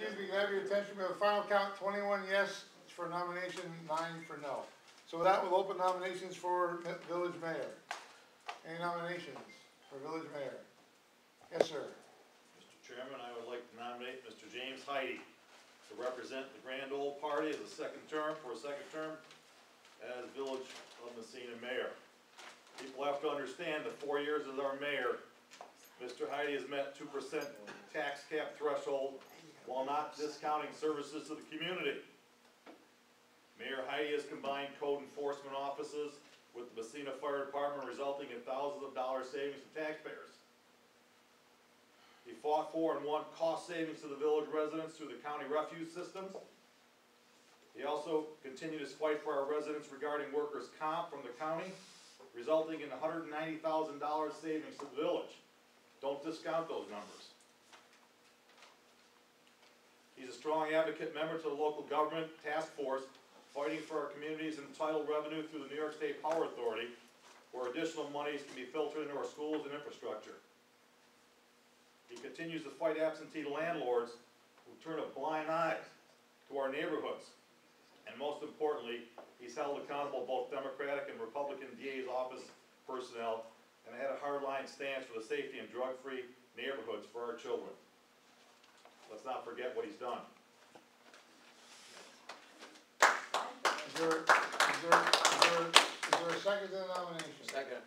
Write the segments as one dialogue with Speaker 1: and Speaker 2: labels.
Speaker 1: excuse me, can I have your attention? We have a final count, 21 yes for nomination, 9 for no. So with that, we'll open nominations for village mayor. Any nominations for village mayor? Yes, sir.
Speaker 2: Mr. Chairman, I would like to nominate Mr. James Heide to represent the Grand Old Party as a second term as Village of Massena mayor. People have to understand that 4 years as our mayor, Mr. Heide has met 2% tax cap threshold while not discounting services to the community. Mayor Heide has combined code enforcement offices with the Massena Fire Department, resulting in thousands of dollars savings to taxpayers. He fought for and won cost savings to the village residents through the county refuse systems. He also continued his fight for our residents regarding workers' comp from the county, resulting in $190,000 savings to the village. Don't discount those numbers. He's a strong advocate member to the local government task force, fighting for our communities' entitled revenue through the New York State Power Authority, where additional monies can be filtered into our schools and infrastructure. He continues to fight absentee landlords who turn a blind eye to our neighborhoods. And most importantly, he's held accountable both Democratic and Republican DA's office personnel, and had a hardline stance for the safety and drug-free neighborhoods for our children. Let's not forget what he's done.
Speaker 1: Is there a second to the nomination?
Speaker 3: Second.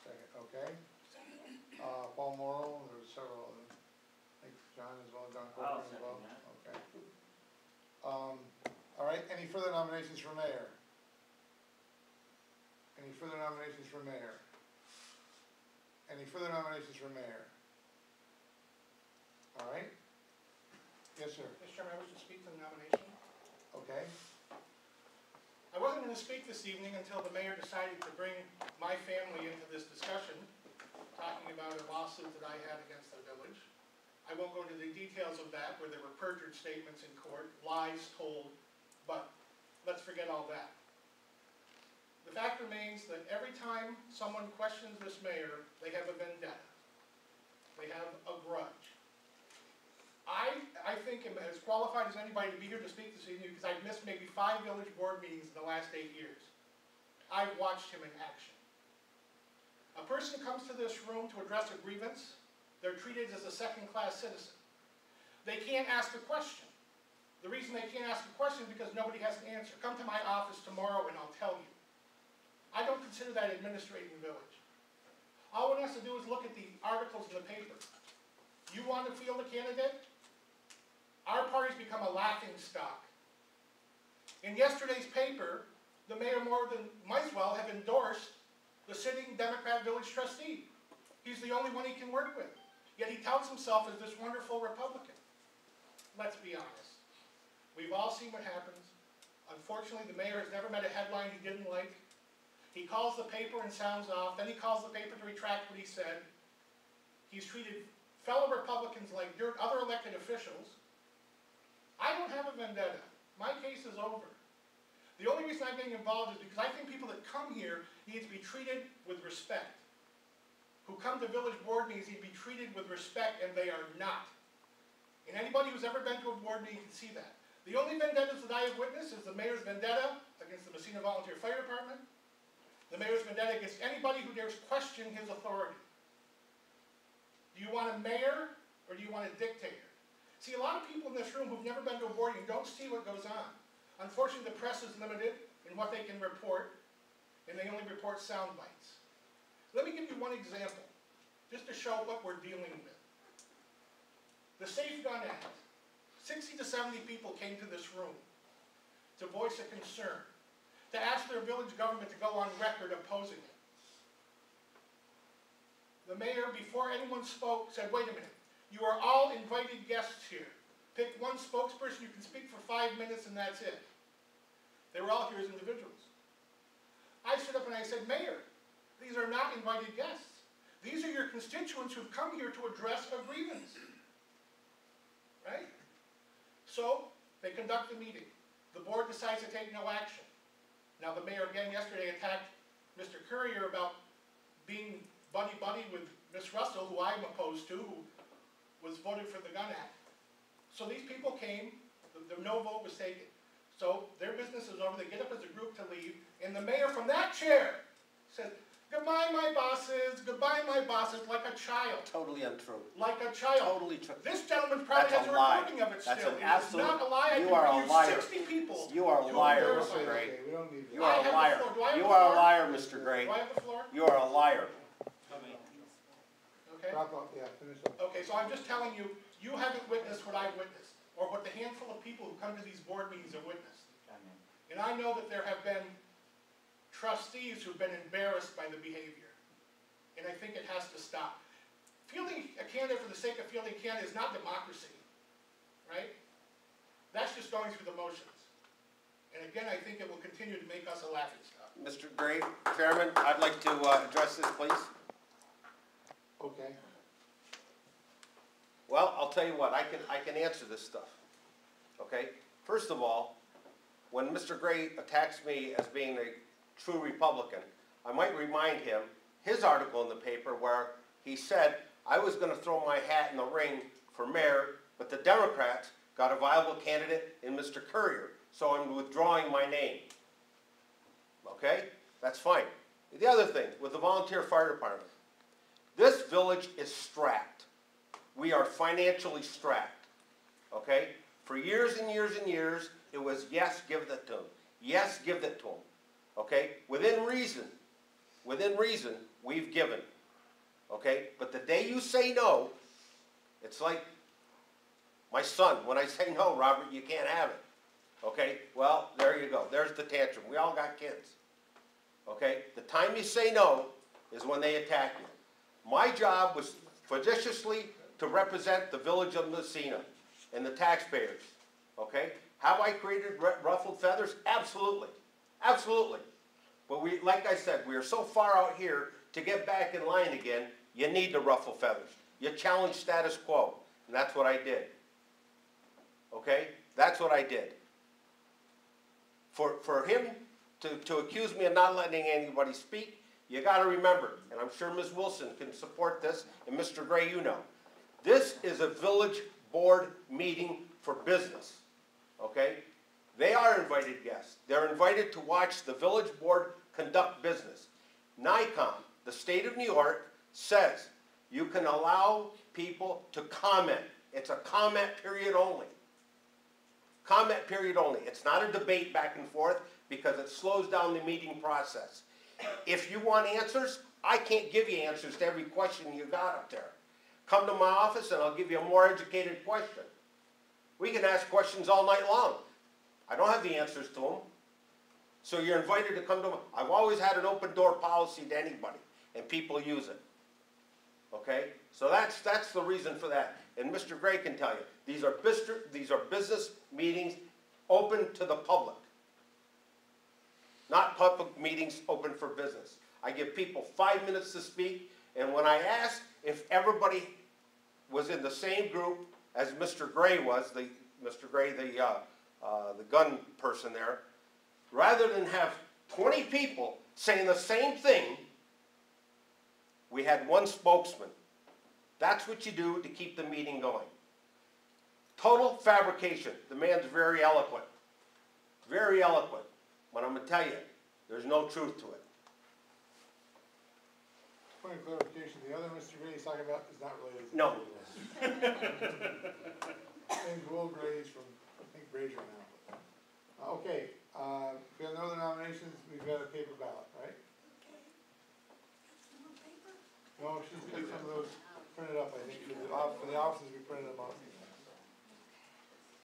Speaker 1: Second, okay. Paul Morrow, there's several of them. I think John as well, John Corcoran as well. Okay. All right, any further nominations for mayor? Any further nominations for mayor? Any further nominations for mayor? All right. Yes, sir.
Speaker 4: Mr. Chairman, I wish to speak to the nomination.
Speaker 1: Okay.
Speaker 4: I wasn't going to speak this evening until the mayor decided to bring my family into this discussion, talking about a lawsuit that I had against the village. I won't go into the details of that, where there were perjured statements in court, lies told, but let's forget all that. The fact remains that every time someone questions this mayor, they have a vendetta. They have a grudge. I think I'm as qualified as anybody to be here to speak this evening, because I've missed maybe 5 village board meetings in the last 8 years. I've watched him in action. A person comes to this room to address a grievance, they're treated as a second-class citizen. They can't ask a question. The reason they can't ask a question is because nobody has an answer. Come to my office tomorrow and I'll tell you. I don't consider that administrating the village. All one has to do is look at the articles in the paper. You want to field a candidate? Our party's become a laughing stock. In yesterday's paper, the mayor might as well have endorsed the sitting Democrat village trustee. He's the only one he can work with. Yet he touts himself as this wonderful Republican. Let's be honest. We've all seen what happens. Unfortunately, the mayor has never met a headline he didn't like. He calls the paper and sounds off. Then he calls the paper to retract what he said. He's treated fellow Republicans like dirt, other elected officials. I don't have a vendetta. My case is over. The only reason I'm getting involved is because I think people that come here need to be treated with respect. Who come to village board meetings need to be treated with respect, and they are not. And anybody who's ever been to a board meeting can see that. The only vendettas that I have witnessed is the mayor's vendetta against the Massena Volunteer Fire Department, the mayor's vendetta against anybody who dares question his authority. Do you want a mayor, or do you want a dictator? See, a lot of people in this room who've never been to a board meeting don't see what goes on. Unfortunately, the press is limited in what they can report, and they only report sound bites. Let me give you one example, just to show what we're dealing with. The Safe Gun Act. 60 to 70 people came to this room to voice a concern, to ask their village government to go on record opposing it. The mayor, before anyone spoke, said, wait a minute, you are all invited guests here. Pick one spokesperson, you can speak for 5 minutes and that's it. They were all here as individuals. I stood up and I said, Mayor, these are not invited guests. These are your constituents who've come here to address a grievance. Right? So, they conduct the meeting. The board decides to take no action. Now the mayor again yesterday attacked Mr. Courier about being buddy-buddy with Ms. Russell, who I'm opposed to, who was voted for the Gun Act. So these people came, the no vote was taken. So their business is over, they get up as a group to leave, and the mayor from that chair says, goodbye my bosses, like a child.
Speaker 3: Totally untrue.
Speaker 4: Like a child.
Speaker 3: Totally true.
Speaker 4: This gentleman probably
Speaker 3: That's
Speaker 4: has
Speaker 3: a
Speaker 4: a
Speaker 3: lie.
Speaker 4: recording of it still.
Speaker 3: That's an
Speaker 4: It is
Speaker 3: absolute-
Speaker 4: not a lie. I
Speaker 3: you
Speaker 4: can
Speaker 3: are a
Speaker 4: bring you
Speaker 3: liar.
Speaker 4: 60 people.
Speaker 3: You are a
Speaker 4: to
Speaker 3: liar,
Speaker 4: verify
Speaker 3: Mr.
Speaker 4: it.
Speaker 3: Gray.
Speaker 1: Okay, we don't need
Speaker 3: You
Speaker 1: that.
Speaker 3: are
Speaker 4: I
Speaker 3: a
Speaker 4: have the
Speaker 3: liar.
Speaker 4: floor. Do I have
Speaker 3: You
Speaker 4: the
Speaker 3: are a
Speaker 4: floor?
Speaker 3: liar, Mr. Gray.
Speaker 4: Do I have the floor?
Speaker 3: You are a liar.
Speaker 4: Okay.
Speaker 1: Wrap up, yeah, finish up.
Speaker 4: Okay, so I'm just telling you, you haven't witnessed what I've witnessed, or what the handful of people who come to these board meetings have witnessed. And I know that there have been trustees who've been embarrassed by the behavior. And I think it has to stop. Fielding a candidate for the sake of fielding a candidate is not democracy, right? That's just going through the motions. And again, I think it will continue to make us a laughingstock.
Speaker 3: Mr. Gray, Chairman, I'd like to address this, please.
Speaker 1: Okay.
Speaker 3: Well, I'll tell you what, I can answer this stuff, okay? First of all, when Mr. Gray attacks me as being a true Republican, I might remind him his article in the paper where he said, I was gonna throw my hat in the ring for mayor, but the Democrats got a viable candidate in Mr. Courier, so I'm withdrawing my name. Okay? That's fine. The other thing, with the volunteer fire department, this village is strapped. We are financially strapped, okay? For years and years and years, it was yes, give that to them. Yes, give that to them, okay? Within reason, we've given, okay? But the day you say no, it's like my son, when I say no, Robert, you can't have it, okay? Well, there you go. There's the tantrum. We all got kids, okay? The time you say no is when they attack you. My job was judiciously to represent the village of Massena and the taxpayers, okay? Have I created ruffled feathers? Absolutely, absolutely. But we, like I said, we are so far out here to get back in line again, you need to ruffle feathers. You challenge status quo, and that's what I did, okay? That's what I did. For him to accuse me of not letting anybody speak, you got to remember, and I'm sure Ms. Wilson can support this, and Mr. Gray, you know, this is a village board meeting for business, okay? They are invited guests. They're invited to watch the village board conduct business. NICOM, the state of New York, says you can allow people to comment. It's a comment period only. Comment period only. It's not a debate back and forth because it slows down the meeting process. If you want answers, I can't give you answers to every question you got up there. Come to my office and I'll give you a more educated question. We can ask questions all night long. I don't have the answers to them. So you're invited to come to, I've always had an open door policy to anybody, and people use it. Okay? So that's the reason for that. And Mr. Gray can tell you, these are business meetings open to the public. Not public meetings open for business. I give people 5 minutes to speak, and when I asked if everybody was in the same group as Mr. Gray was, the gun person there, rather than have 20 people saying the same thing, we had one spokesman. That's what you do to keep the meeting going. Total fabrication. The man's very eloquent. Very eloquent. But I'm going to tell you, there's no truth to it.
Speaker 1: Point of clarification, the other Mr. Gray he's talking about is not related to
Speaker 3: No.
Speaker 1: And Will Gray's from, I think, Brazier now. Okay, if we have no other nominations, we've got a paper ballot, right? No, she's got some of those printed up, I think, for the offices we printed them out.